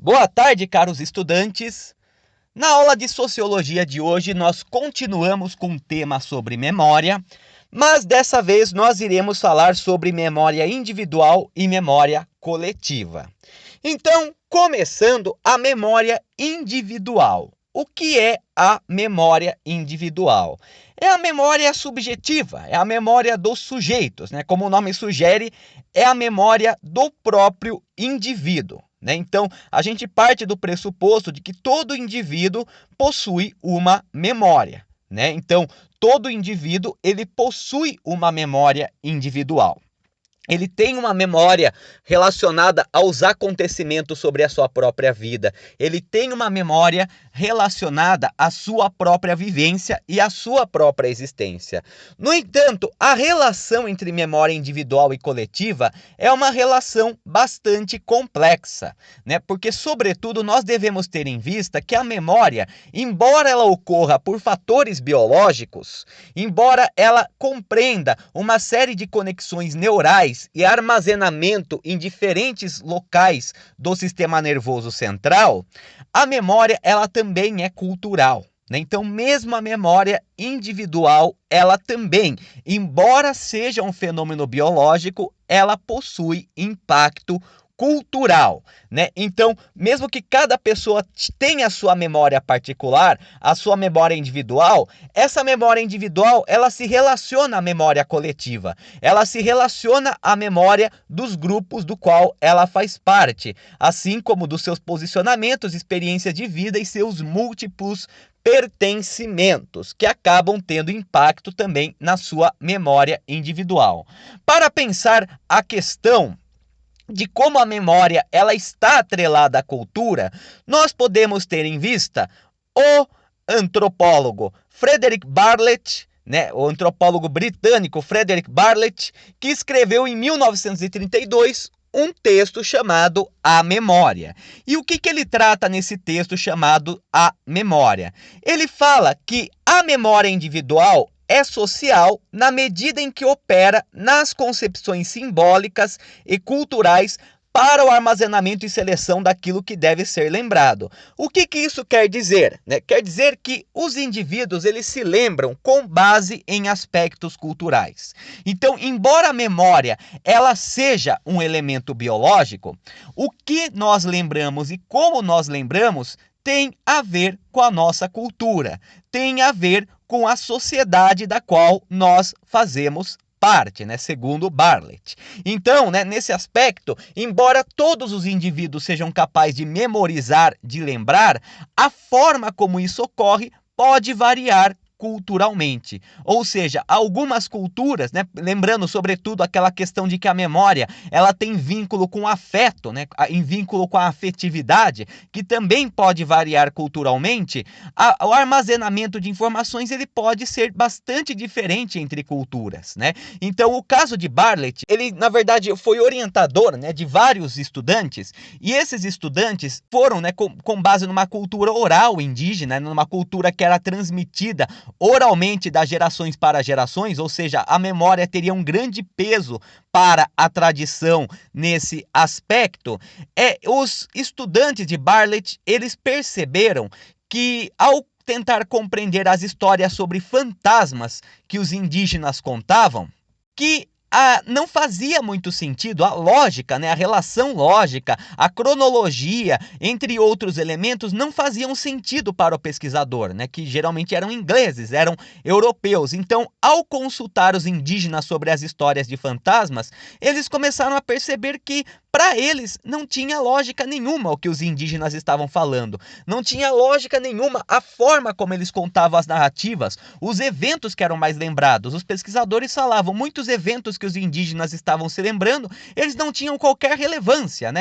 Boa tarde, caros estudantes! Na aula de Sociologia de hoje, nós continuamos com um tema sobre memória, mas dessa vez nós iremos falar sobre memória individual e memória coletiva. Então, começando a memória individual. O que é a memória individual? É a memória subjetiva, é a memória dos sujeitos, né? Como o nome sugere, é a memória do próprio indivíduo. Então, a gente parte do pressuposto de que todo indivíduo possui uma memória. Então, todo indivíduo ele possui uma memória individual. Ele tem uma memória relacionada aos acontecimentos sobre a sua própria vida. Ele tem uma memória relacionada à sua própria vivência e à sua própria existência. No entanto, a relação entre memória individual e coletiva é uma relação bastante complexa, Porque, sobretudo, nós devemos ter em vista que a memória, embora ela ocorra por fatores biológicos, embora ela compreenda uma série de conexões neurais e armazenamento em diferentes locais do sistema nervoso central, a memória ela também é cultural. Então, mesmo a memória individual, ela também, embora seja um fenômeno biológico, ela possui impacto cultural, Então, mesmo que cada pessoa tenha a sua memória particular, a sua memória individual, essa memória individual, ela se relaciona à memória coletiva. Ela se relaciona à memória dos grupos do qual ela faz parte, assim como dos seus posicionamentos, experiência de vida e seus múltiplos pertencimentos, que acabam tendo impacto também na sua memória individual. Para pensar a questão de como a memória ela está atrelada à cultura, nós podemos ter em vista o antropólogo Frederick Bartlett, o antropólogo britânico Frederick Bartlett, que escreveu em 1932 um texto chamado A Memória. E o que ele trata nesse texto chamado A Memória? Ele fala que a memória individual é social na medida em que opera nas concepções simbólicas e culturais para o armazenamento e seleção daquilo que deve ser lembrado. O que isso quer dizer? Quer dizer que os indivíduos eles se lembram com base em aspectos culturais. Então, embora a memória ela seja um elemento biológico, o que nós lembramos e como nós lembramos tem a ver com a nossa cultura, tem a ver com a sociedade da qual nós fazemos parte, segundo Bartlett. Então, nesse aspecto, embora todos os indivíduos sejam capazes de memorizar, de lembrar, a forma como isso ocorre pode variar culturalmente. Ou seja, algumas culturas, lembrando sobretudo aquela questão de que a memória ela tem vínculo com o afeto, em vínculo com a afetividade, que também pode variar culturalmente, o armazenamento de informações ele pode ser bastante diferente entre culturas. Então, o caso de Bartlett, ele na verdade foi orientador de vários estudantes, e esses estudantes foram com base numa cultura oral indígena, numa cultura que era transmitida oralmente das gerações para gerações, ou seja, a memória teria um grande peso para a tradição nesse aspecto. Os estudantes de Bartlett, eles perceberam que ao tentar compreender as histórias sobre fantasmas que os indígenas contavam, que não fazia muito sentido a lógica, a relação lógica, a cronologia, entre outros elementos, não faziam sentido para o pesquisador, que geralmente eram ingleses, eram europeus. Então, ao consultar os indígenas sobre as histórias de fantasmas, eles começaram a perceber que para eles não tinha lógica nenhuma o que os indígenas estavam falando. Não tinha lógica nenhuma a forma como eles contavam as narrativas, os eventos que eram mais lembrados. Os pesquisadores falavam, muitos eventos que os indígenas estavam se lembrando, eles não tinham qualquer relevância,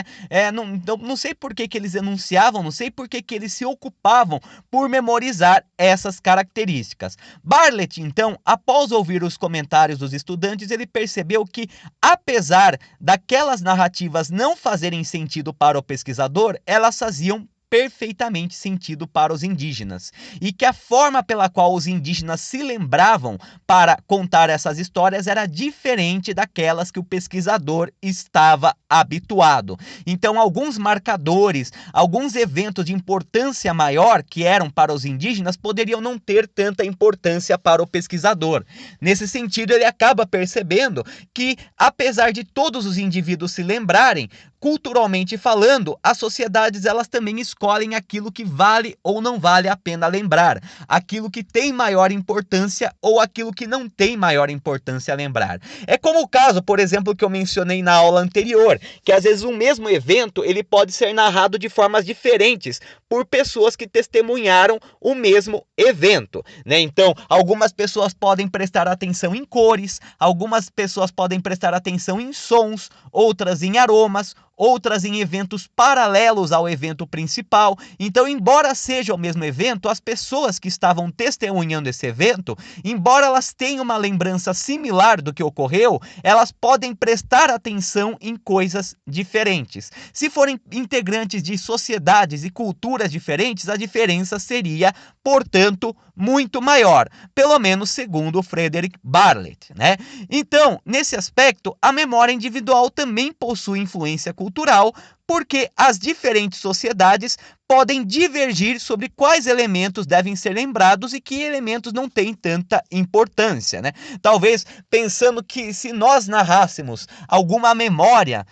não sei por que eles enunciavam, não sei por que eles se ocupavam por memorizar essas características. Bartlett, então, após ouvir os comentários dos estudantes, ele percebeu que, apesar daquelas narrativas não fazerem sentido para o pesquisador, elas faziam perfeitamente sentido para os indígenas, e que a forma pela qual os indígenas se lembravam para contar essas histórias era diferente daquelas que o pesquisador estava habituado. Então, alguns marcadores, alguns eventos de importância maior que eram para os indígenas poderiam não ter tanta importância para o pesquisador. Nesse sentido, ele acaba percebendo que, apesar de todos os indivíduos se lembrarem, culturalmente falando, as sociedades elas também escolhem aquilo que vale ou não vale a pena lembrar, aquilo que tem maior importância ou aquilo que não tem maior importância a lembrar. É como o caso, por exemplo, que eu mencionei na aula anterior, que às vezes um mesmo evento ele pode ser narrado de formas diferentes por pessoas que testemunharam o mesmo evento, né? Então, algumas pessoas podem prestar atenção em cores, algumas pessoas podem prestar atenção em sons, outras em aromas, outras em eventos paralelos ao evento principal. Então, embora seja o mesmo evento, as pessoas que estavam testemunhando esse evento, embora elas tenham uma lembrança similar do que ocorreu, elas podem prestar atenção em coisas diferentes. Se forem integrantes de sociedades e culturas diferentes, a diferença seria, portanto, muito maior, pelo menos segundo Frederick Bartlett, né? Então, nesse aspecto, a memória individual também possui influência cultural, porque as diferentes sociedades podem divergir sobre quais elementos devem ser lembrados e que elementos não têm tanta importância, né? Talvez pensando que se nós narrássemos alguma memória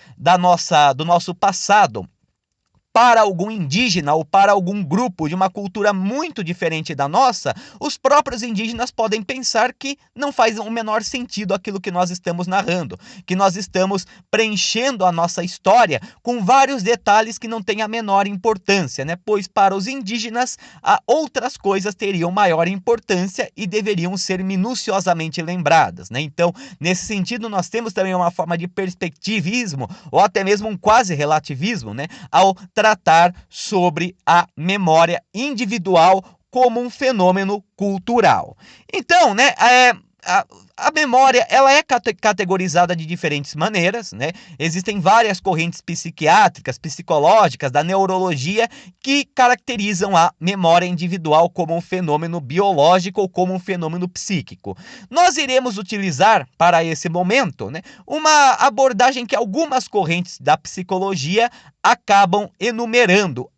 do nosso passado para algum indígena ou para algum grupo de uma cultura muito diferente da nossa, os próprios indígenas podem pensar que não faz o menor sentido aquilo que nós estamos narrando, que nós estamos preenchendo a nossa história com vários detalhes que não têm a menor importância, né? Pois para os indígenas outras coisas teriam maior importância e deveriam ser minuciosamente lembradas, né? Então, nesse sentido, nós temos também uma forma de perspectivismo ou até mesmo um quase relativismo, né? Ao tratar sobre a memória individual como um fenômeno cultural. Então, né, a memória ela é categorizada de diferentes maneiras, né? Existem várias correntes psiquiátricas, psicológicas, da neurologia que caracterizam a memória individual como um fenômeno biológico ou como um fenômeno psíquico. Nós iremos utilizar para esse momento, né, uma abordagem que algumas correntes da psicologia acabam enumerando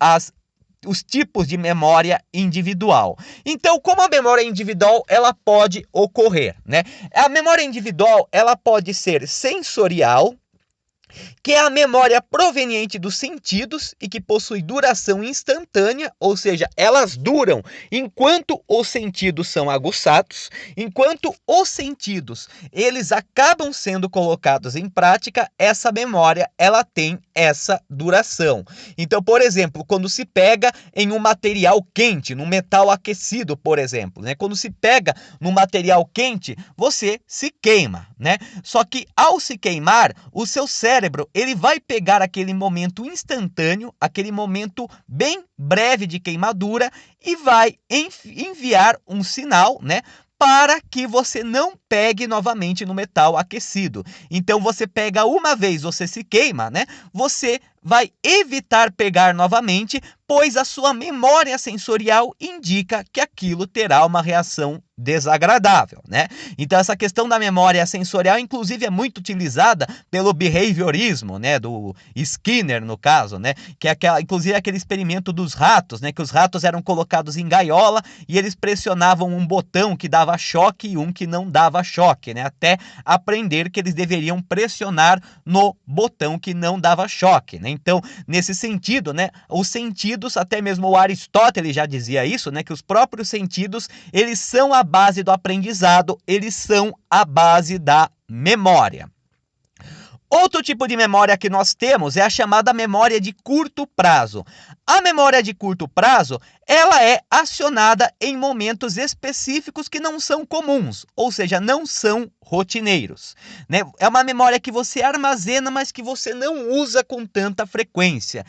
os tipos de memória individual. Então, como a memória individual ela pode ocorrer, né? A memória individual ela pode ser sensorial, que é a memória proveniente dos sentidos e que possui duração instantânea, ou seja, elas duram enquanto os sentidos são aguçados, enquanto os sentidos eles acabam sendo colocados em prática, essa memória ela tem essa duração. Então, por exemplo, quando se pega em um material quente, num metal aquecido, por exemplo, né? Quando se pega num material quente, você se queima, né? Só que ao se queimar, o seu cérebro ele vai pegar aquele momento instantâneo, aquele momento bem breve de queimadura e vai enviar um sinal, né, para que você não pegue novamente no metal aquecido. Então você pega uma vez, você se queima, né? Você vai evitar pegar novamente, pois a sua memória sensorial indica que aquilo terá uma reação desagradável, né? Então essa questão da memória sensorial, inclusive, é muito utilizada pelo behaviorismo, né? Do Skinner, no caso, né? Que é inclusive aquele experimento dos ratos, né? Que os ratos eram colocados em gaiola e eles pressionavam um botão que dava choque e um que não dava choque, né? Até aprender que eles deveriam pressionar no botão que não dava choque, né? Então, nesse sentido, né? Os sentidos, até mesmo o Aristóteles já dizia isso, né? Que os próprios sentidos, eles são a base do aprendizado, eles são a base da memória. Outro tipo de memória que nós temos é a chamada memória de curto prazo. A memória de curto prazo, ela é acionada em momentos específicos que não são comuns, ou seja, não são rotineiros, né? É uma memória que você armazena, mas que você não usa com tanta frequência,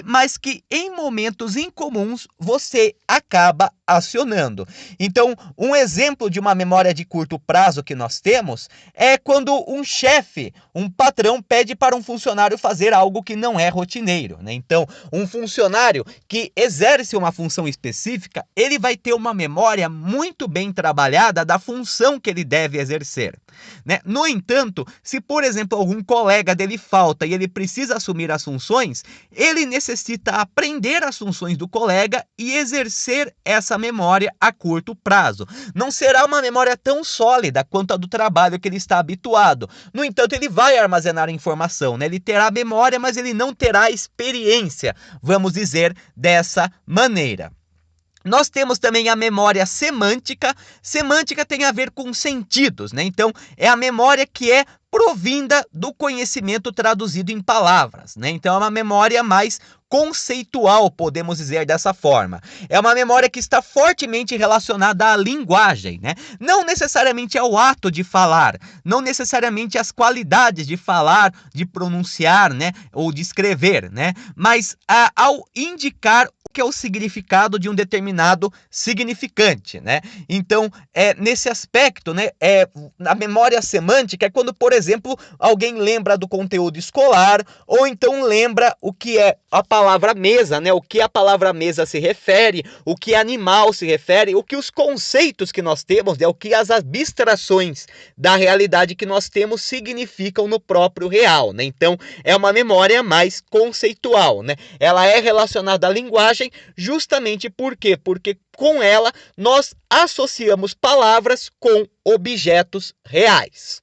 mas que em momentos incomuns você acaba acionando. Então, um exemplo de uma memória de curto prazo que nós temos é quando um chefe, um patrão, pede para um funcionário fazer algo que não é rotineiro, né? Então, um funcionário funcionário que exerce uma função específica, ele vai ter uma memória muito bem trabalhada da função que ele deve exercer, né? No entanto, se por exemplo algum colega dele falta e ele precisa assumir as funções, ele necessita aprender as funções do colega e exercer essa memória a curto prazo. Não será uma memória tão sólida quanto a do trabalho que ele está habituado. No entanto, ele vai armazenar informação, né? Ele terá memória, mas ele não terá experiência, vamos dizer dessa maneira. Nós temos também a memória semântica. Semântica tem a ver com sentidos, né? Então, é a memória que é provinda do conhecimento traduzido em palavras, né? Então, é uma memória mais conceitual, podemos dizer dessa forma. É uma memória que está fortemente relacionada à linguagem, né? Não necessariamente ao ato de falar, não necessariamente às qualidades de falar, de pronunciar, né? Ou de escrever, né? Mas ao indicar que é o significado de um determinado significante, né? Então, nesse aspecto, né, a memória semântica é quando, por exemplo, alguém lembra do conteúdo escolar ou então lembra o que é a palavra mesa, né? O que a palavra mesa se refere, o que animal se refere, o que os conceitos que nós temos, né? O que as abstrações da realidade que nós temos significam no próprio real, né? Então, é uma memória mais conceitual, né? Ela é relacionada à linguagem justamente por quê? Porque com ela nós associamos palavras com objetos reais.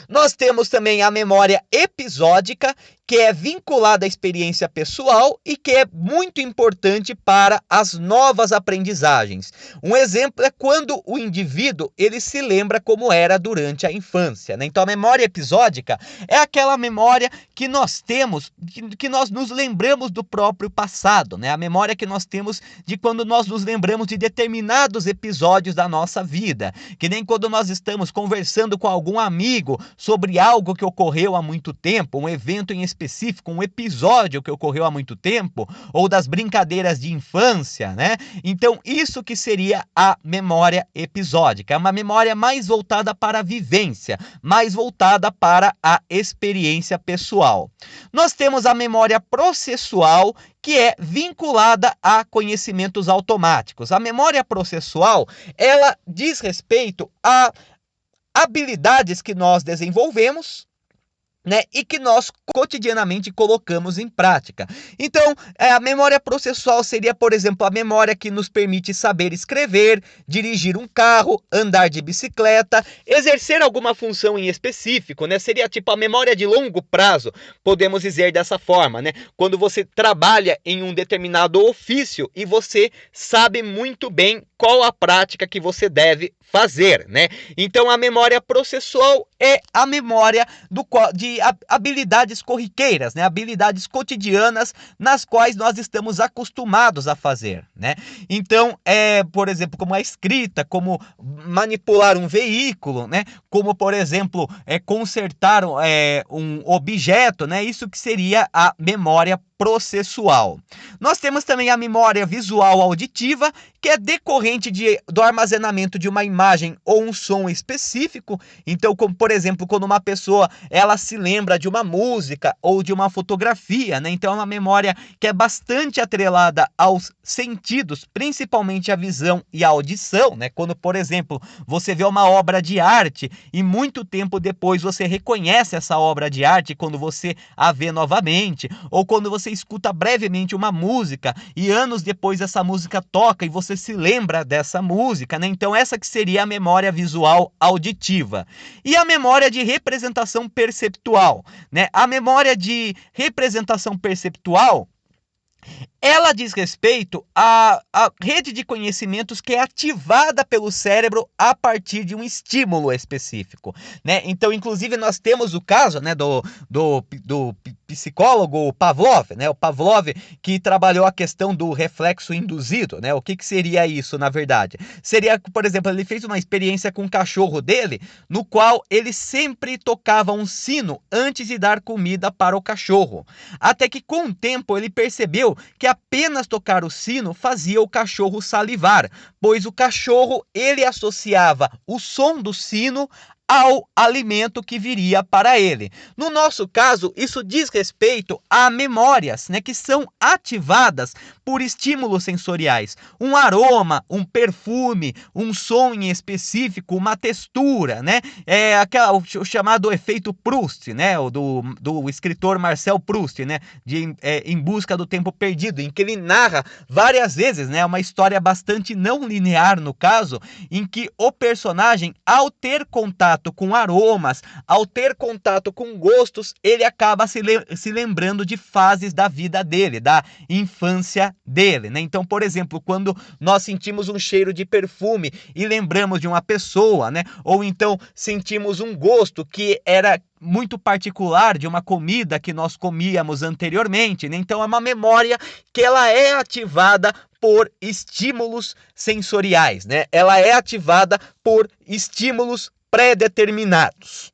Nós temos também a memória episódica, que é vinculada à experiência pessoal e que é muito importante para as novas aprendizagens. Um exemplo é quando o indivíduo ele se lembra como era durante a infância, né? Então a memória episódica é aquela memória que nós temos, que nós nos lembramos do próprio passado, né? A memória que nós temos de quando nós nos lembramos de determinados episódios da nossa vida, que nem quando nós estamos conversando com algum amigo sobre algo que ocorreu há muito tempo, um evento em específico, um episódio que ocorreu há muito tempo, ou das brincadeiras de infância, né? Então, isso que seria a memória episódica. É uma memória mais voltada para a vivência, mais voltada para a experiência pessoal. Nós temos a memória processual, que é vinculada a conhecimentos automáticos. A memória processual, ela diz respeito a habilidades que nós desenvolvemos, né, e que nós cotidianamente colocamos em prática. Então, a memória processual seria, por exemplo, a memória que nos permite saber escrever, dirigir um carro, andar de bicicleta, exercer alguma função em específico, né? Seria tipo a memória de longo prazo, podemos dizer dessa forma, né? Quando você trabalha em um determinado ofício e você sabe muito bem qual a prática que você deve fazer, né? Então, a memória processual é a memória de habilidades corriqueiras, né? Habilidades cotidianas nas quais nós estamos acostumados a fazer, né? Então, por exemplo, como a escrita, como manipular um veículo, né? Como, por exemplo, consertar um objeto, né? Isso que seria a memória processual. Nós temos também a memória visual auditiva, que é decorrente do armazenamento de uma imagem ou um som específico. Então, como por exemplo, quando uma pessoa ela se lembra de uma música ou de uma fotografia, né? Então é uma memória que é bastante atrelada aos sentidos, principalmente a visão e a audição, né? Quando, por exemplo, você vê uma obra de arte e muito tempo depois você reconhece essa obra de arte quando você a vê novamente, ou quando você escuta brevemente uma música e anos depois essa música toca e você se lembra dessa música, né? Então essa que seria a memória visual auditiva. E a memória de representação perceptual, né? A memória de representação perceptual, ela diz respeito à rede de conhecimentos que é ativada pelo cérebro a partir de um estímulo específico, né? Então, inclusive, nós temos o caso, né, do psicólogo Pavlov, né? O Pavlov que trabalhou a questão do reflexo induzido, né? O que seria isso, na verdade? Seria, por exemplo, ele fez uma experiência com o cachorro dele, no qual ele sempre tocava um sino antes de dar comida para o cachorro. Até que, com o tempo, ele percebeu que apenas tocar o sino fazia o cachorro salivar, pois o cachorro ele associava o som do sino ao alimento que viria para ele. No nosso caso, isso diz respeito a memórias, né, que são ativadas por estímulos sensoriais. Um aroma, um perfume, um som em específico, uma textura, né? O chamado efeito Proust, né? Do escritor Marcel Proust, né? Em Busca do Tempo Perdido, em que ele narra várias vezes, né? Uma história bastante não linear no caso, em que o personagem, ao ter contato com aromas, ao ter contato com gostos, ele acaba se lembrando de fases da vida dele, da infância dele, né? Então, por exemplo, quando nós sentimos um cheiro de perfume e lembramos de uma pessoa, né? Ou então sentimos um gosto que era muito particular de uma comida que nós comíamos anteriormente, né? Então é uma memória que ela é ativada por estímulos sensoriais, né? Ela é ativada por estímulos pré-determinados.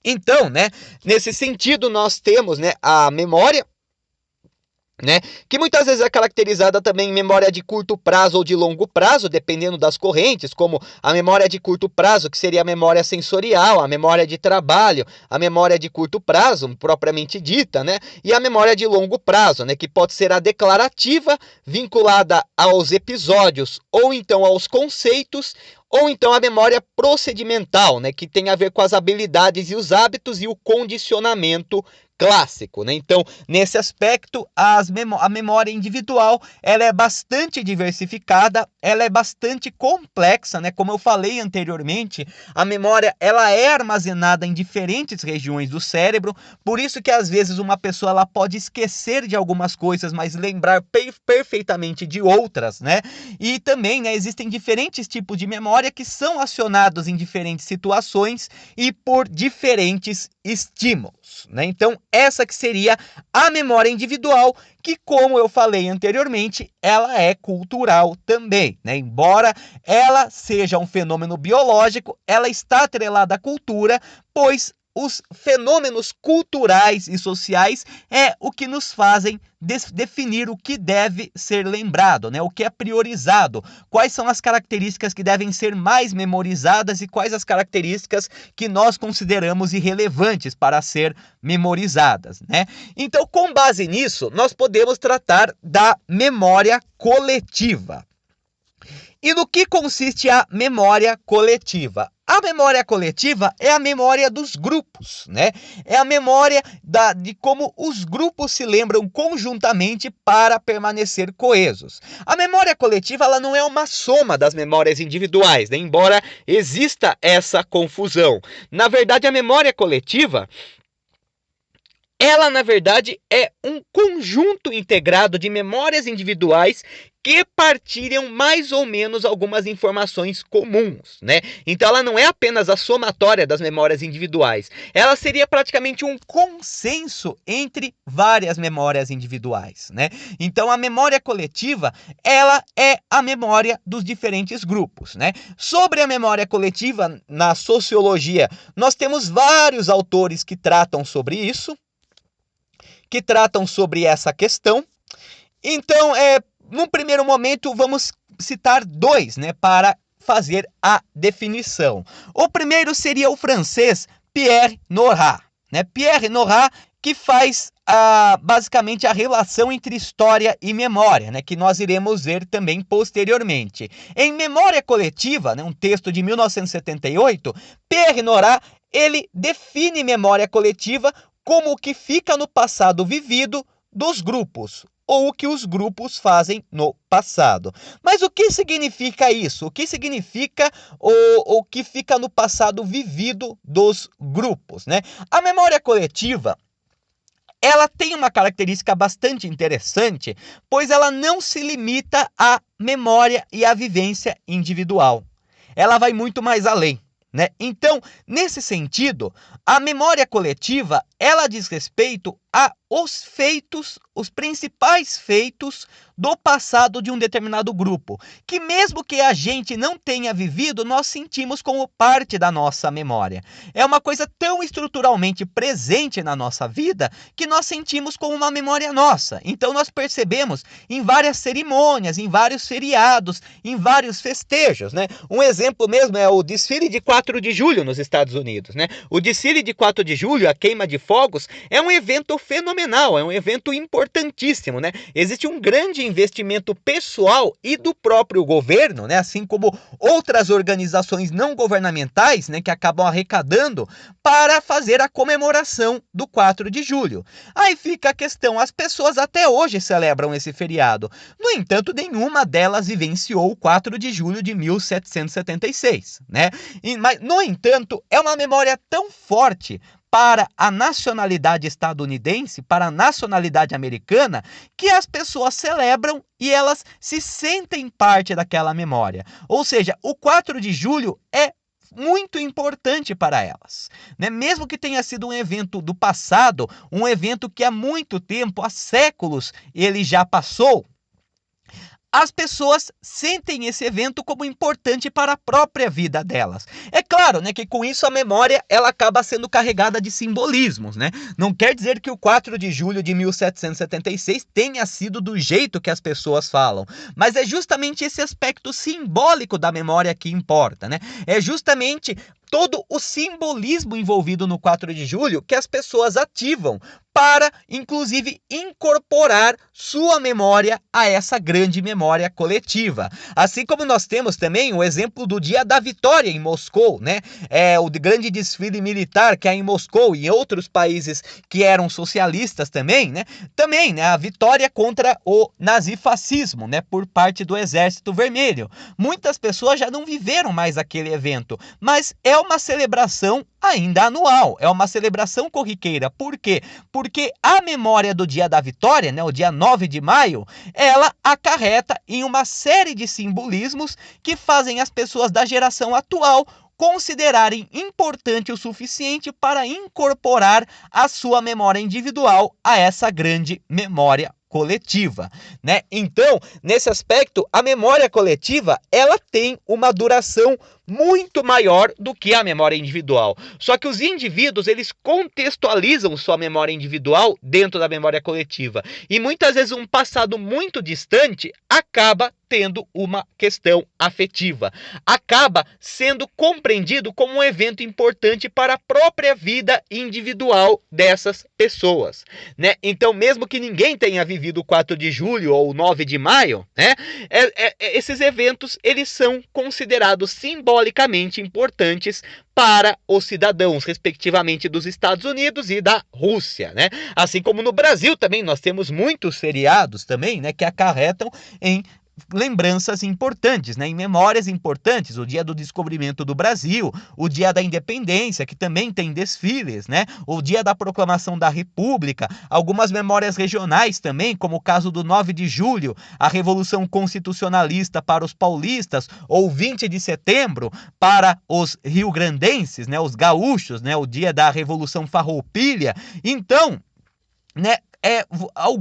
Então, né, nesse sentido nós temos, né, a memória, né, que muitas vezes é caracterizada também em memória de curto prazo ou de longo prazo, dependendo das correntes, como a memória de curto prazo, que seria a memória sensorial, a memória de trabalho, a memória de curto prazo, propriamente dita, né, e a memória de longo prazo, né, que pode ser a declarativa, vinculada aos episódios ou então aos conceitos, ou então a memória procedimental, né, que tem a ver com as habilidades e os hábitos e o condicionamento clássico, né? Então, nesse aspecto, a memória individual, ela é bastante diversificada, ela é bastante complexa, né? Como eu falei anteriormente, a memória, ela é armazenada em diferentes regiões do cérebro, por isso que às vezes uma pessoa ela pode esquecer de algumas coisas, mas lembrar perfeitamente de outras, né? E também, né, existem diferentes tipos de memória que são acionados em diferentes situações e por diferentes estímulos, né? Então, essa que seria a memória individual, que, como eu falei anteriormente, ela é cultural também, né? Embora ela seja um fenômeno biológico, ela está atrelada à cultura, pois os fenômenos culturais e sociais é o que nos fazem definir o que deve ser lembrado, né? O que é priorizado, quais são as características que devem ser mais memorizadas e quais as características que nós consideramos irrelevantes para ser memorizadas, né? Então, com base nisso, nós podemos tratar da memória coletiva. E no que consiste a memória coletiva? A memória coletiva é a memória dos grupos, né? É a memória de como os grupos se lembram conjuntamente para permanecer coesos. A memória coletiva, ela não é uma soma das memórias individuais, né? Embora exista essa confusão. Na verdade, a memória coletiva, ela, na verdade, é um conjunto integrado de memórias individuais que partilham mais ou menos algumas informações comuns, né? Então ela não é apenas a somatória das memórias individuais, ela seria praticamente um consenso entre várias memórias individuais, né? Então a memória coletiva, ela é a memória dos diferentes grupos, né? Sobre a memória coletiva, na sociologia, nós temos vários autores que tratam sobre isso, que tratam sobre essa questão. Então, num primeiro momento, vamos citar dois, né, para fazer a definição. O primeiro seria o francês Pierre Nora, né? Pierre Nora, que faz basicamente a relação entre história e memória, né, que nós iremos ver também posteriormente. Em Memória Coletiva, né, um texto de 1978, Pierre Nora, ele define memória coletiva como o que fica no passado vivido dos grupos, ou o que os grupos fazem no passado. Mas o que significa isso? O que significa o que fica no passado vivido dos grupos, né? A memória coletiva, ela tem uma característica bastante interessante, pois ela não se limita à memória e à vivência individual. Ela vai muito mais além, né? Então, nesse sentido, a memória coletiva, ela diz respeito aos feitos, os principais feitos do passado de um determinado grupo, que mesmo que a gente não tenha vivido, nós sentimos como parte da nossa memória. É uma coisa tão estruturalmente presente na nossa vida que nós sentimos como uma memória nossa. Então nós percebemos em várias cerimônias, em vários feriados, em vários festejos, né? Um exemplo mesmo é o desfile de 4 de julho nos Estados Unidos, né? O desfile de 4 de julho, a queima de fogos, é um evento fenomenal, é um evento importantíssimo, né? Existe um grande investimento pessoal e do próprio governo, né? Assim como outras organizações não governamentais, né, que acabam arrecadando para fazer a comemoração do 4 de julho. Aí fica a questão, as pessoas até hoje celebram esse feriado. No entanto, nenhuma delas vivenciou o 4 de julho de 1776, né? Mas, no entanto, é uma memória tão forte para a nacionalidade estadunidense, para a nacionalidade americana, que as pessoas celebram e elas se sentem parte daquela memória. Ou seja, o 4 de julho é muito importante para elas, né? Mesmo que tenha sido um evento do passado, um evento que há muito tempo, há séculos, ele já passou, as pessoas sentem esse evento como importante para a própria vida delas. É claro, né, que com isso a memória ela acaba sendo carregada de simbolismos, né? Não quer dizer que o 4 de julho de 1776 tenha sido do jeito que as pessoas falam, mas é justamente esse aspecto simbólico da memória que importa, né? É justamente todo o simbolismo envolvido no 4 de julho que as pessoas ativam para, inclusive, incorporar sua memória a essa grande memória coletiva. Assim como nós temos também o exemplo do Dia da Vitória em Moscou, né? O grande desfile militar que há em Moscou e em outros países que eram socialistas também, né? Também, né, a vitória contra o nazifascismo, né, por parte do Exército Vermelho. Muitas pessoas já não viveram mais aquele evento, mas é uma celebração ainda anual, é uma celebração corriqueira. Por quê? Porque a memória do Dia da Vitória, né, o dia 9 de maio, ela acarreta em uma série de simbolismos que fazem as pessoas da geração atual considerarem importante o suficiente para incorporar a sua memória individual a essa grande memória coletiva, né? Então, nesse aspecto, a memória coletiva, ela tem uma duração muito maior do que a memória individual. Só que os indivíduos, eles contextualizam sua memória individual dentro da memória coletiva. E muitas vezes um passado muito distante acaba tendo uma questão afetiva. Acaba sendo compreendido como um evento importante para a própria vida individual dessas pessoas, né? Então, mesmo que ninguém tenha vivido o 4 de julho ou o 9 de maio, né? Esses eventos, eles são considerados simbolicamente importantes para os cidadãos, respectivamente, dos Estados Unidos e da Rússia, né? Assim como no Brasil também nós temos muitos feriados também, né, que acarretam em lembranças importantes, né, em memórias importantes, o dia do descobrimento do Brasil, o dia da independência, que também tem desfiles, né, o dia da proclamação da República, algumas memórias regionais também, como o caso do 9 de julho, a Revolução Constitucionalista para os paulistas, ou 20 de setembro para os riograndenses, né, os gaúchos, né, o dia da Revolução Farroupilha. Então, né, o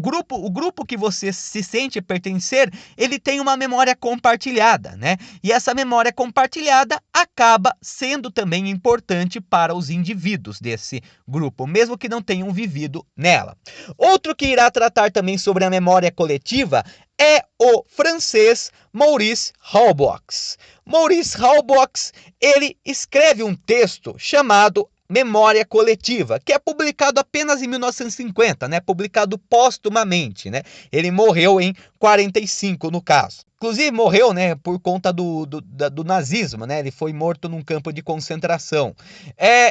grupo que você se sente pertencer, ele tem uma memória compartilhada, né? E essa memória compartilhada acaba sendo também importante para os indivíduos desse grupo, mesmo que não tenham vivido nela. Outro que irá tratar também sobre a memória coletiva é o francês Maurice Halbwachs. Maurice Halbwachs, ele escreve um texto chamado Memória Coletiva, que é publicado apenas em 1950, né? Publicado póstumamente, né? Ele morreu em 45, no caso. Inclusive morreu, né, por conta do nazismo, né? Ele foi morto num campo de concentração.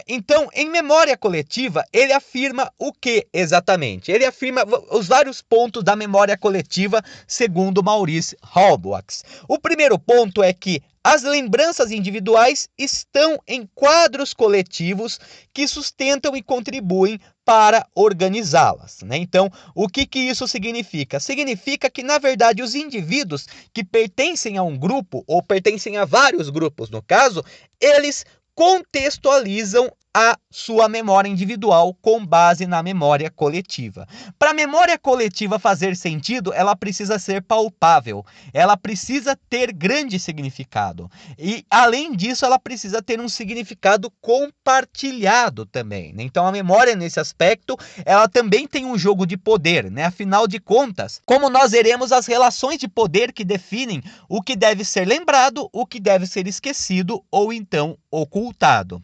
Então, em Memória Coletiva, ele afirma o que exatamente? Ele afirma os vários pontos da memória coletiva, segundo Maurice Halbwachs. O primeiro ponto é que as lembranças individuais estão em quadros coletivos que sustentam e contribuem para organizá-las, né? Então, o que isso significa? Significa que, na verdade, os indivíduos que pertencem a um grupo, ou pertencem a vários grupos, no caso, eles contextualizam a sua memória individual com base na memória coletiva. Para a memória coletiva fazer sentido, ela precisa ser palpável, ela precisa ter grande significado. E, além disso, ela precisa ter um significado compartilhado também, né? Então, a memória, nesse aspecto, ela também tem um jogo de poder, né? Afinal de contas, como nós veremos, as relações de poder que definem o que deve ser lembrado, o que deve ser esquecido ou então ocultado.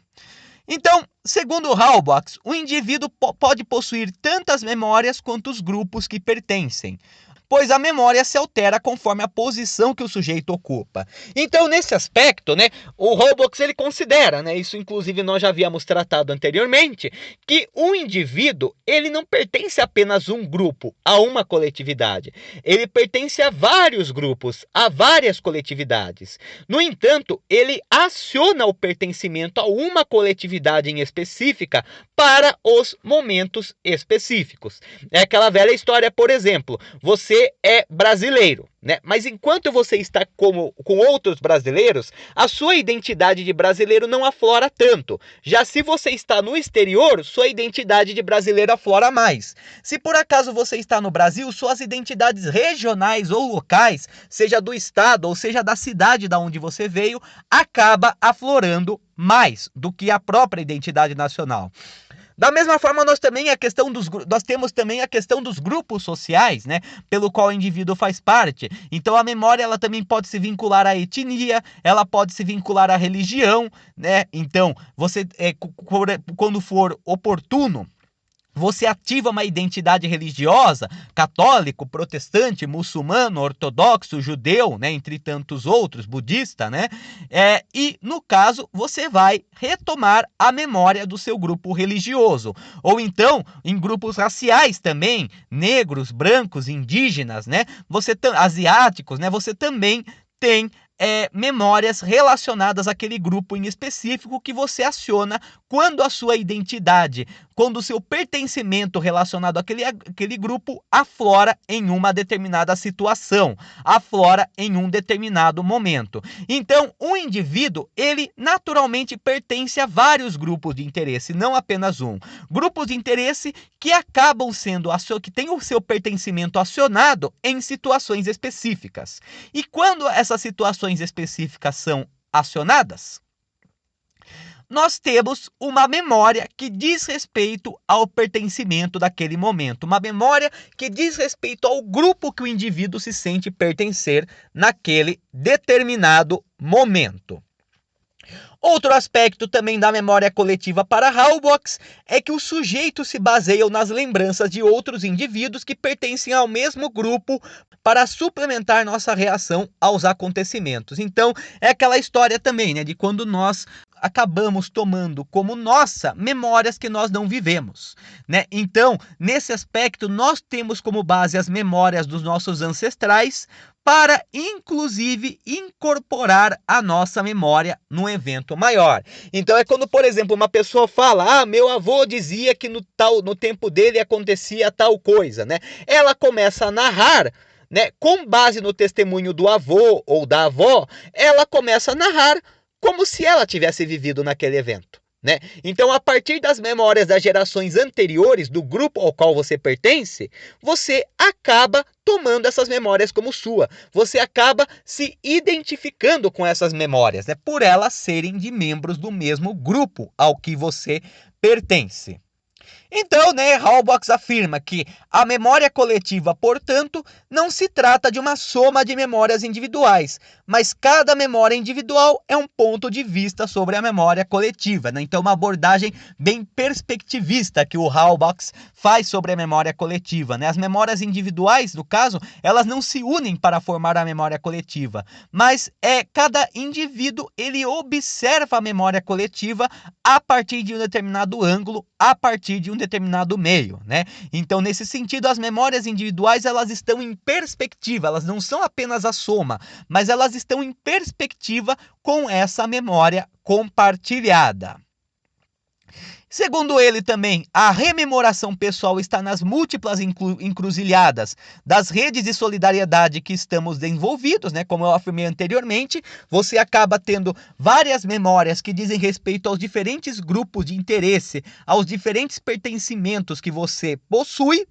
Então, segundo Halbach, o indivíduo pode possuir tantas memórias quanto os grupos que pertencem, pois a memória se altera conforme a posição que o sujeito ocupa. Então, nesse aspecto, né, o Halbach ele considera, né, isso inclusive nós já havíamos tratado anteriormente, que o indivíduo ele não pertence a apenas um grupo, a uma coletividade. Ele pertence a vários grupos, a várias coletividades. No entanto, ele aciona o pertencimento a uma coletividade em específica para os momentos específicos. É aquela velha história, por exemplo, você é brasileiro, né? Mas enquanto você está com outros brasileiros, a sua identidade de brasileiro não aflora tanto. Já se você está no exterior, sua identidade de brasileiro aflora mais. Se por acaso você está no Brasil, suas identidades regionais ou locais, seja do estado ou seja da cidade da onde você veio, acaba aflorando mais do que a própria identidade nacional. Da mesma forma, nós temos também a questão dos grupos sociais, né, pelo qual o indivíduo faz parte. Então, a memória ela também pode se vincular à etnia, ela pode se vincular à religião, né? Então, você, quando for oportuno, você ativa uma identidade religiosa, católico, protestante, muçulmano, ortodoxo, judeu, né, entre tantos outros, budista, né? E, no caso, você vai retomar a memória do seu grupo religioso. Ou então, em grupos raciais também, negros, brancos, indígenas, né? Asiáticos, né? Você também tem memórias relacionadas àquele grupo em específico que você aciona quando a sua identidade, quando o seu pertencimento relacionado àquele grupo aflora em uma determinada situação, aflora em um determinado momento. Então, o indivíduo, ele naturalmente pertence a vários grupos de interesse, não apenas um. Grupos de interesse que acabam sendo, que têm o seu pertencimento acionado em situações específicas. E quando essas situações específicas são acionadas, nós temos uma memória que diz respeito ao pertencimento daquele momento, uma memória que diz respeito ao grupo que o indivíduo se sente pertencer naquele determinado momento. Outro aspecto também da memória coletiva para Halbach é que os sujeitos se baseiam nas lembranças de outros indivíduos que pertencem ao mesmo grupo para suplementar nossa reação aos acontecimentos. Então, é aquela história também, né, de quando nós acabamos tomando como nossa memórias que nós não vivemos, né? Então, nesse aspecto, nós temos como base as memórias dos nossos ancestrais para, inclusive, incorporar a nossa memória num evento maior. Então, é quando, por exemplo, uma pessoa fala, meu avô dizia que no tempo dele acontecia tal coisa, né? Ela começa a narrar, né? Com base no testemunho do avô ou da avó, ela começa a narrar como se ela tivesse vivido naquele evento, né? Então, a partir das memórias das gerações anteriores do grupo ao qual você pertence, você acaba tomando essas memórias como sua. Você acaba se identificando com essas memórias, né? Por elas serem de membros do mesmo grupo ao que você pertence. Então, né, Halbach afirma que a memória coletiva, portanto, não se trata de uma soma de memórias individuais, mas cada memória individual é um ponto de vista sobre a memória coletiva, né? Então, uma abordagem bem perspectivista que o Halbach faz sobre a memória coletiva, né? As memórias individuais, no caso, elas não se unem para formar a memória coletiva, mas cada indivíduo ele observa a memória coletiva a partir de um determinado ângulo, a partir de um determinado meio, né? Então, nesse sentido, as memórias individuais, elas estão em perspectiva, elas não são apenas a soma, mas elas estão em perspectiva com essa memória compartilhada. Segundo ele também, a rememoração pessoal está nas múltiplas encruzilhadas das redes de solidariedade que estamos envolvidos, né? Como eu afirmei anteriormente, você acaba tendo várias memórias que dizem respeito aos diferentes grupos de interesse, aos diferentes pertencimentos que você possui.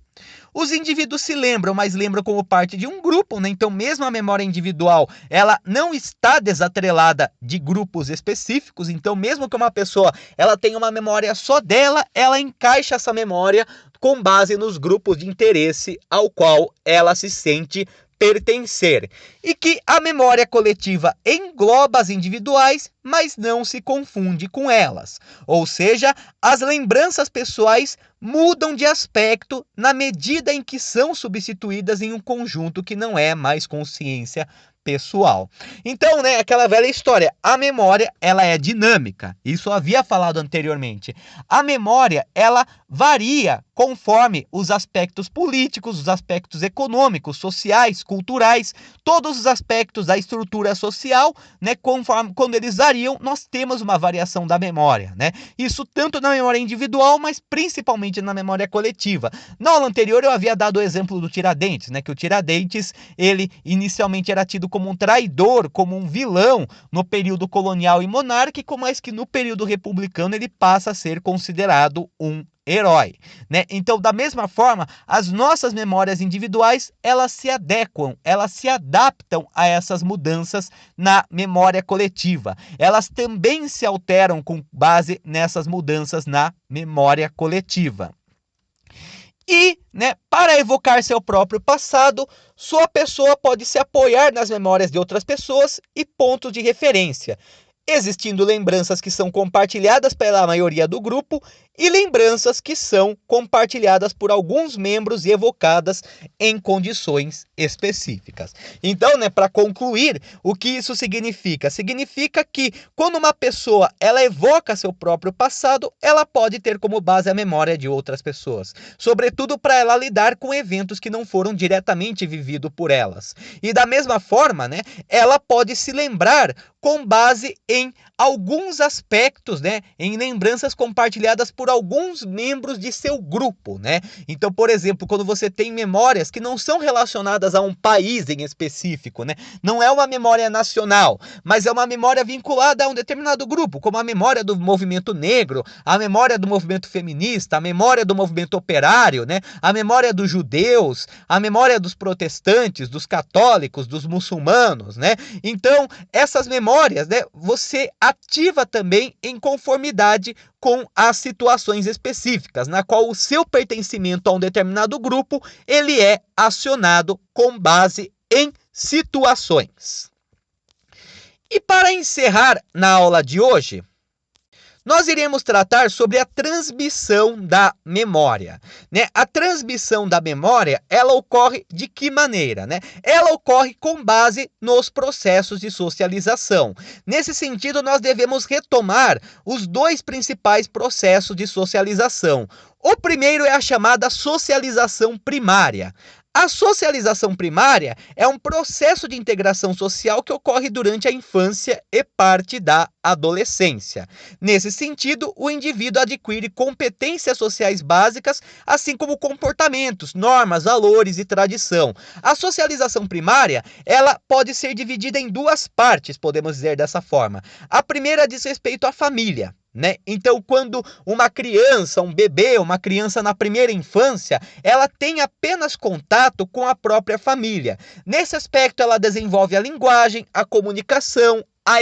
Os indivíduos se lembram, mas lembram como parte de um grupo, né? Então, mesmo a memória individual, ela não está desatrelada de grupos específicos. Então, mesmo que uma pessoa ela tenha uma memória só dela, ela encaixa essa memória com base nos grupos de interesse ao qual ela se sente pertencer. E que a memória coletiva engloba as individuais, mas não se confunde com elas. Ou seja, as lembranças pessoais mudam de aspecto na medida em que são substituídas em um conjunto que não é mais consciência pessoal. Então, né, aquela velha história, a memória, ela é dinâmica. Isso eu havia falado anteriormente. A memória, ela varia conforme os aspectos políticos, os aspectos econômicos, sociais, culturais, todos os aspectos da estrutura social, né, conforme quando eles variam, nós temos uma variação da memória, né? Isso tanto na memória individual, mas principalmente na memória coletiva. Na aula anterior eu havia dado o exemplo do Tiradentes, né, que o Tiradentes, ele inicialmente era tido como um traidor, como um vilão no período colonial e monárquico, mas que no período republicano ele passa a ser considerado um herói, né? Então, da mesma forma, as nossas memórias individuais, elas se adequam, elas se adaptam a essas mudanças na memória coletiva. Elas também se alteram com base nessas mudanças na memória coletiva. E, né, para evocar seu próprio passado, sua pessoa pode se apoiar nas memórias de outras pessoas e pontos de referência, existindo lembranças que são compartilhadas pela maioria do grupo e lembranças que são compartilhadas por alguns membros e evocadas em condições específicas. Então, né, para concluir, o que isso significa? Significa que quando uma pessoa ela evoca seu próprio passado, ela pode ter como base a memória de outras pessoas, sobretudo para ela lidar com eventos que não foram diretamente vividos por elas. E da mesma forma, né, ela pode se lembrar com base em alguns aspectos, né, em lembranças compartilhadas por alguns membros de seu grupo, né? Então, por exemplo, quando você tem memórias que não são relacionadas a um país em específico, né? Não é uma memória nacional, mas é uma memória vinculada a um determinado grupo, como a memória do movimento negro, a memória do movimento feminista, a memória do movimento operário, né? A memória dos judeus, a memória dos protestantes, dos católicos, dos muçulmanos, né? Então, essas memórias, né, você ativa também em conformidade com as situações específicas, na qual o seu pertencimento a um determinado grupo, ele é acionado com base em situações. E para encerrar na aula de hoje, nós iremos tratar sobre a transmissão da memória, né? A transmissão da memória, ela ocorre de que maneira, né? Ela ocorre com base nos processos de socialização. Nesse sentido, nós devemos retomar os dois principais processos de socialização. O primeiro é a chamada socialização primária. A socialização primária é um processo de integração social que ocorre durante a infância e parte da adolescência. Nesse sentido, o indivíduo adquire competências sociais básicas, assim como comportamentos, normas, valores e tradição. A socialização primária, ela pode ser dividida em duas partes, podemos dizer dessa forma. A primeira diz respeito à família, né? Então, quando uma criança, um bebê, uma criança na primeira infância, ela tem apenas contato com a própria família. Nesse aspecto, ela desenvolve a linguagem, a comunicação, a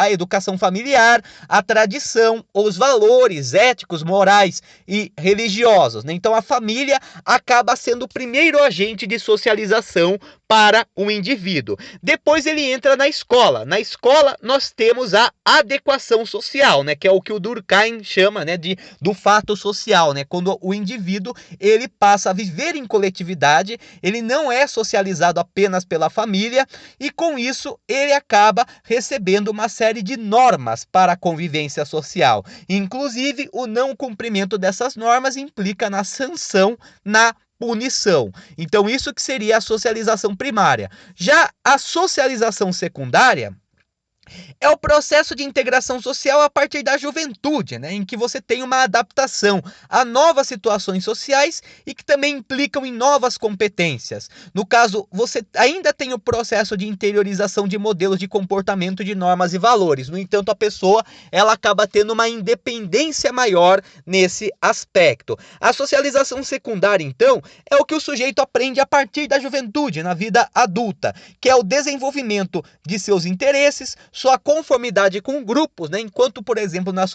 educação familiar, a tradição, os valores éticos, morais e religiosos, né? Então, a família acaba sendo o primeiro agente de socialização para o indivíduo. Depois ele entra na escola. Na escola nós temos a adequação social, né, que é o que o Durkheim chama, né, do fato social, né, quando o indivíduo ele passa a viver em coletividade, ele não é socializado apenas pela família e com isso ele acaba recebendo uma série de normas para a convivência social. Inclusive, o não cumprimento dessas normas implica na sanção, na punição. Então, isso que seria a socialização primária. Já a socialização secundária, É o processo de integração social a partir da juventude, né, em que você tem uma adaptação a novas situações sociais e que também implicam em novas competências. No caso, você ainda tem o processo de interiorização de modelos de comportamento, de normas e valores. No entanto, a pessoa ela acaba tendo uma independência maior nesse aspecto. A socialização secundária, então, é o que o sujeito aprende a partir da juventude, na vida adulta, que é o desenvolvimento de seus interesses, sua conformidade com grupos, né? Enquanto, por exemplo, na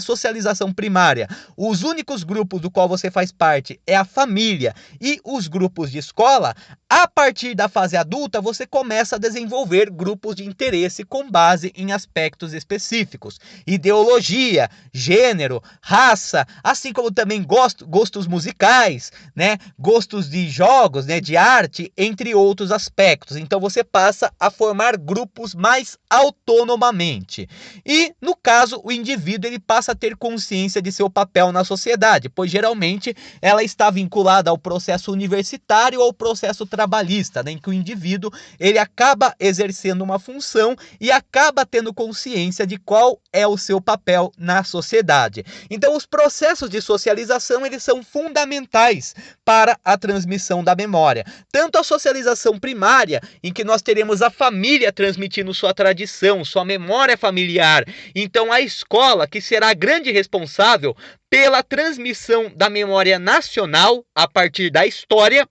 socialização primária, os únicos grupos do qual você faz parte é a família e os grupos de escola, a partir da fase adulta você começa a desenvolver grupos de interesse com base em aspectos específicos, ideologia, gênero, raça, assim como também gostos musicais, né? Gostos de jogos, né? De arte, entre outros aspectos. Então você passa a formar grupos mais autonomamente. E, no caso, o indivíduo ele passa a ter consciência de seu papel na sociedade, pois geralmente ela está vinculada ao processo universitário ou ao processo trabalhista, né, em que o indivíduo ele acaba exercendo uma função e acaba tendo consciência de qual é o seu papel na sociedade. Então, os processos de socialização eles são fundamentais para a transmissão da memória. Tanto a socialização primária, em que nós teremos a família transmitindo sua tradição, sua memória familiar. Então, a escola, que será a grande responsável pela transmissão da memória nacional a partir da história,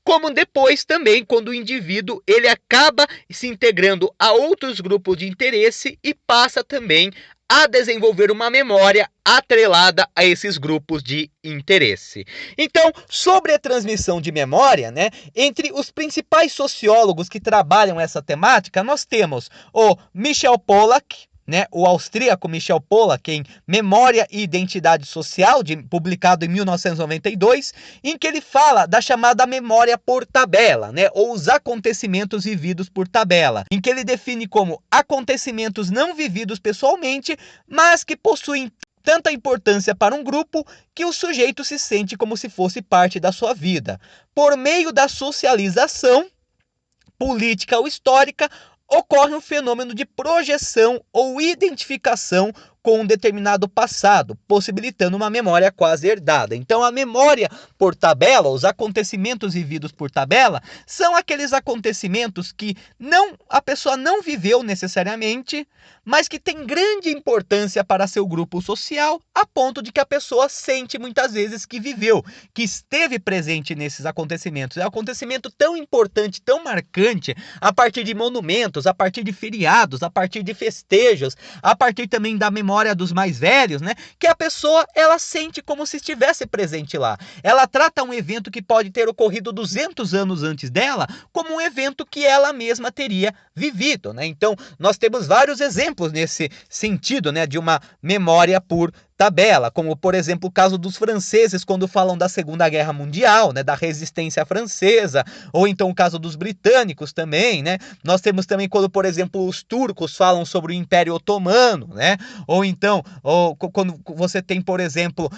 como depois também quando o indivíduo ele acaba se integrando a outros grupos de interesse e passa também a desenvolver uma memória atrelada a esses grupos de interesse. Então, sobre a transmissão de memória, né, entre os principais sociólogos que trabalham essa temática, nós temos o Michel Pollack, né, o austríaco Michel Pollack, em Memória e Identidade Social, publicado em 1992, em que ele fala da chamada memória por tabela, né, ou os acontecimentos vividos por tabela, em que ele define como acontecimentos não vividos pessoalmente, mas que possuem tanta importância para um grupo que o sujeito se sente como se fosse parte da sua vida. Por meio da socialização política ou histórica, ocorre um fenômeno de projeção ou identificação com um determinado passado, possibilitando uma memória quase herdada. Então, a memória por tabela, os acontecimentos vividos por tabela, são aqueles acontecimentos que a pessoa não viveu necessariamente, mas que tem grande importância para seu grupo social, a ponto de que a pessoa sente muitas vezes que viveu, que esteve presente nesses acontecimentos. É um acontecimento tão importante, tão marcante, a partir de monumentos, a partir de feriados, a partir de festejos, a partir também da memória dos mais velhos, né? Que a pessoa, ela sente como se estivesse presente lá. Ela trata um evento que pode ter ocorrido 200 anos antes dela como um evento que ela mesma teria vivido, né? Então, nós temos vários exemplos nesse sentido, né? De uma memória por tabela, como por exemplo o caso dos franceses quando falam da Segunda Guerra Mundial, né, da resistência francesa, ou então o caso dos britânicos também, né? Nós temos também quando, por exemplo, os turcos falam sobre o Império Otomano, né? Ou então, quando você tem, por exemplo,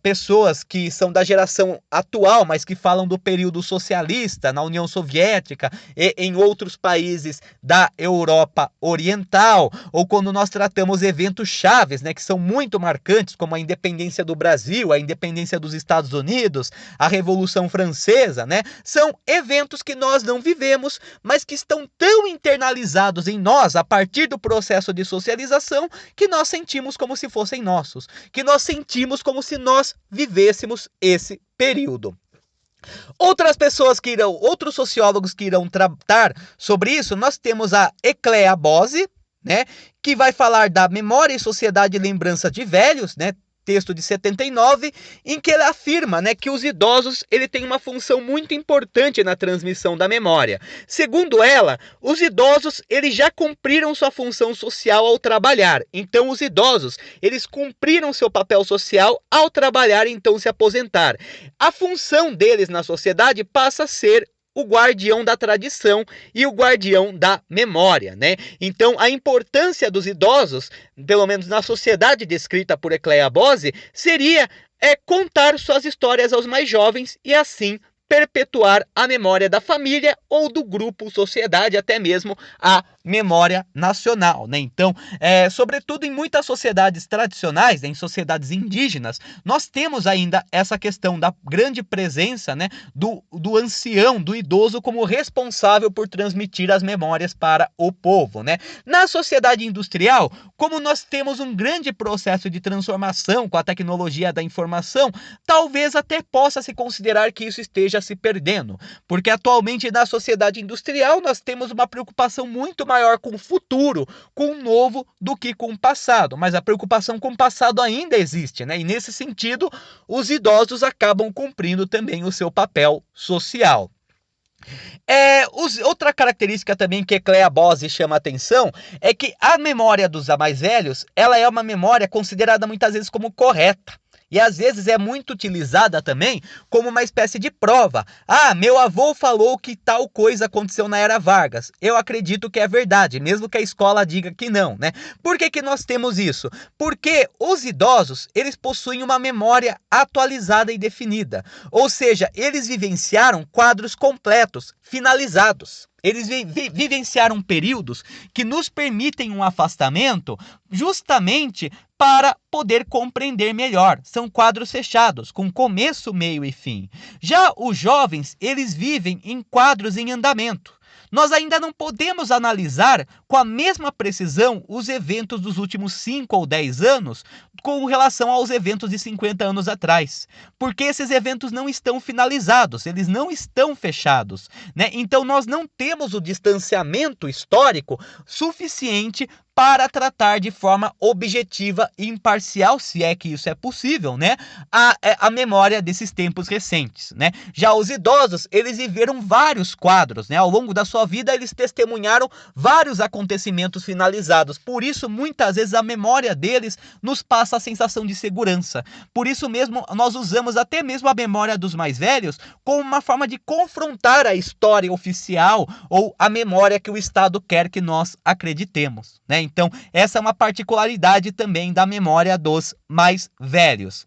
pessoas que são da geração atual, mas que falam do período socialista na União Soviética e em outros países da Europa Oriental, ou quando nós tratamos eventos chaves, né, que são muito marcantes, como a independência do Brasil, a independência dos Estados Unidos, a Revolução Francesa, né? São eventos que nós não vivemos, mas que estão tão internalizados em nós a partir do processo de socialização que nós sentimos como se fossem nossos, que nós sentimos como se nós vivêssemos esse período. Outros sociólogos que irão tratar sobre isso, nós temos a Ecléa Bose, né, que vai falar da memória e sociedade e lembrança de velhos, né, texto de 79, em que ele afirma, né, que os idosos têm uma função muito importante na transmissão da memória. Segundo ela, os idosos eles já cumpriram sua função social ao trabalhar. Então, os idosos eles cumpriram seu papel social ao trabalhar, então se aposentar. A função deles na sociedade passa a ser o guardião da tradição e o guardião da memória, né? Então, a importância dos idosos, pelo menos na sociedade descrita por Ecléa Bose, seria contar suas histórias aos mais jovens e assim perpetuar a memória da família ou do grupo, sociedade, até mesmo a memória nacional, né? Então, sobretudo em muitas sociedades tradicionais, né, em sociedades indígenas, nós temos ainda essa questão da grande presença, né, do ancião, do idoso como responsável por transmitir as memórias para o povo, né? Na sociedade industrial, como nós temos um grande processo de transformação com a tecnologia da informação, talvez até possa se considerar que isso esteja se perdendo, porque atualmente na sociedade industrial nós temos uma preocupação muito maior com o futuro, com o novo, do que com o passado, mas a preocupação com o passado ainda existe, né? E nesse sentido, os idosos acabam cumprindo também o seu papel social. Outra característica também que Clea Bose chama a atenção é que a memória dos mais velhos, ela é uma memória considerada muitas vezes como correta. E às vezes é muito utilizada também como uma espécie de prova. Ah, meu avô falou que tal coisa aconteceu na Era Vargas. Eu acredito que é verdade, mesmo que a escola diga que não, né? Por que nós temos isso? Porque os idosos, eles possuem uma memória atualizada e definida. Ou seja, eles vivenciaram quadros completos, finalizados. Eles vivenciaram períodos que nos permitem um afastamento justamente para poder compreender melhor. São quadros fechados, com começo, meio e fim. Já os jovens, eles vivem em quadros em andamento. Nós ainda não podemos analisar com a mesma precisão os eventos dos últimos 5 ou 10 anos com relação aos eventos de 50 anos atrás, porque esses eventos não estão finalizados, eles não estão fechados, né? Então nós não temos o distanciamento histórico suficiente para tratar de forma objetiva e imparcial, se é que isso é possível, né, a memória desses tempos recentes, né? Já os idosos, eles viveram vários quadros, né? Ao longo da sua vida, eles testemunharam vários acontecimentos finalizados. Por isso, muitas vezes, a memória deles nos passa a sensação de segurança. Por isso mesmo, nós usamos até mesmo a memória dos mais velhos como uma forma de confrontar a história oficial ou a memória que o Estado quer que nós acreditemos, né? Então, essa é uma particularidade também da memória dos mais velhos.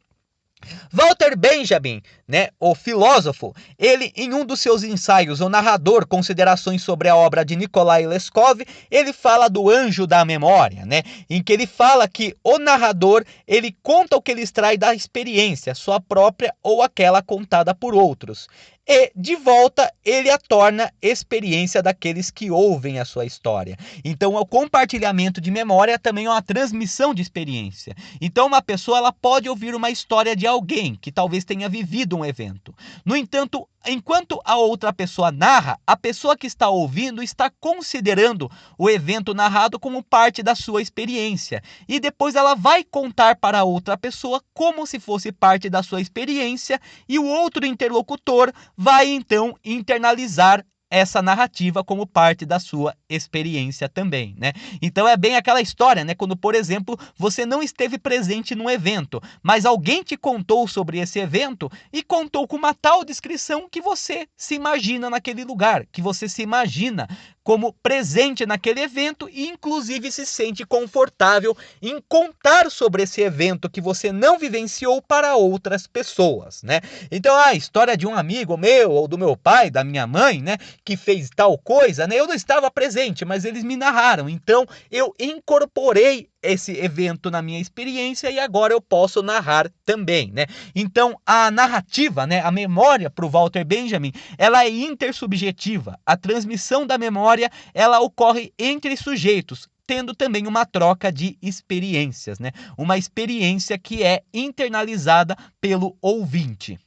Walter Benjamin, né, o filósofo, ele em um dos seus ensaios, o narrador, Considerações sobre a obra de Nikolai Leskov, ele fala do anjo da memória, né, em que ele fala que o narrador, ele conta o que ele extrai da experiência, sua própria ou aquela contada por outros. E, de volta, ele a torna experiência daqueles que ouvem a sua história. Então, o compartilhamento de memória é também uma transmissão de experiência. Então, uma pessoa ela pode ouvir uma história de alguém que talvez tenha vivido um evento. No entanto, enquanto a outra pessoa narra, a pessoa que está ouvindo está considerando o evento narrado como parte da sua experiência. E depois ela vai contar para a outra pessoa como se fosse parte da sua experiência e o outro interlocutor vai então internalizar essa narrativa como parte da sua experiência também, né? Então é bem aquela história, né? Quando, por exemplo, você não esteve presente num evento, mas alguém te contou sobre esse evento e contou com uma tal descrição que você se imagina naquele lugar, que você se imagina como presente naquele evento e inclusive se sente confortável em contar sobre esse evento que você não vivenciou para outras pessoas, né? Então a história de um amigo meu ou do meu pai, da minha mãe, né, que fez tal coisa, né? Eu não estava presente, mas eles me narraram. Então eu incorporei esse evento na minha experiência e agora eu posso narrar também, né? Então a narrativa, né, a memória para o Walter Benjamin, ela é intersubjetiva. A transmissão da memória, ela ocorre entre sujeitos, tendo também uma troca de experiências, né? Uma experiência que é internalizada pelo ouvinte.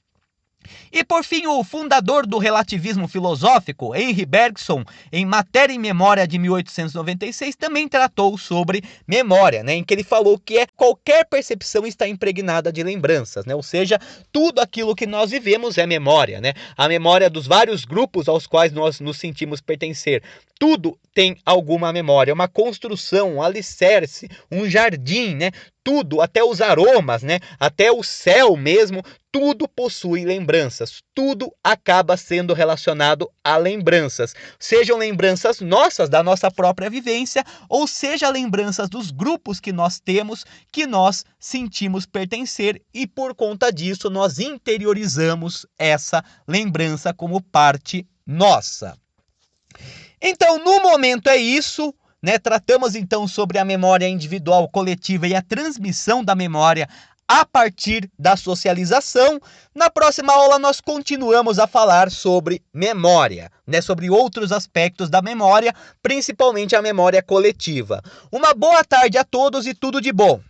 E por fim, o fundador do relativismo filosófico, Henri Bergson, em Matéria e Memória de 1896, também tratou sobre memória, né, em que ele falou que qualquer percepção está impregnada de lembranças, né, ou seja, tudo aquilo que nós vivemos é memória, né, a memória dos vários grupos aos quais nós nos sentimos pertencer. Tudo tem alguma memória, uma construção, um alicerce, um jardim, né? Tudo, até os aromas, né? Até o céu mesmo, tudo possui lembranças. Tudo acaba sendo relacionado a lembranças. Sejam lembranças nossas, da nossa própria vivência, ou seja lembranças dos grupos que nós temos, que nós sentimos pertencer e por conta disso nós interiorizamos essa lembrança como parte nossa. Então, no momento é isso, né? Tratamos então sobre a memória individual, coletiva e a transmissão da memória a partir da socialização. Na próxima aula nós continuamos a falar sobre memória, né? Sobre outros aspectos da memória, principalmente a memória coletiva. Uma boa tarde a todos e tudo de bom.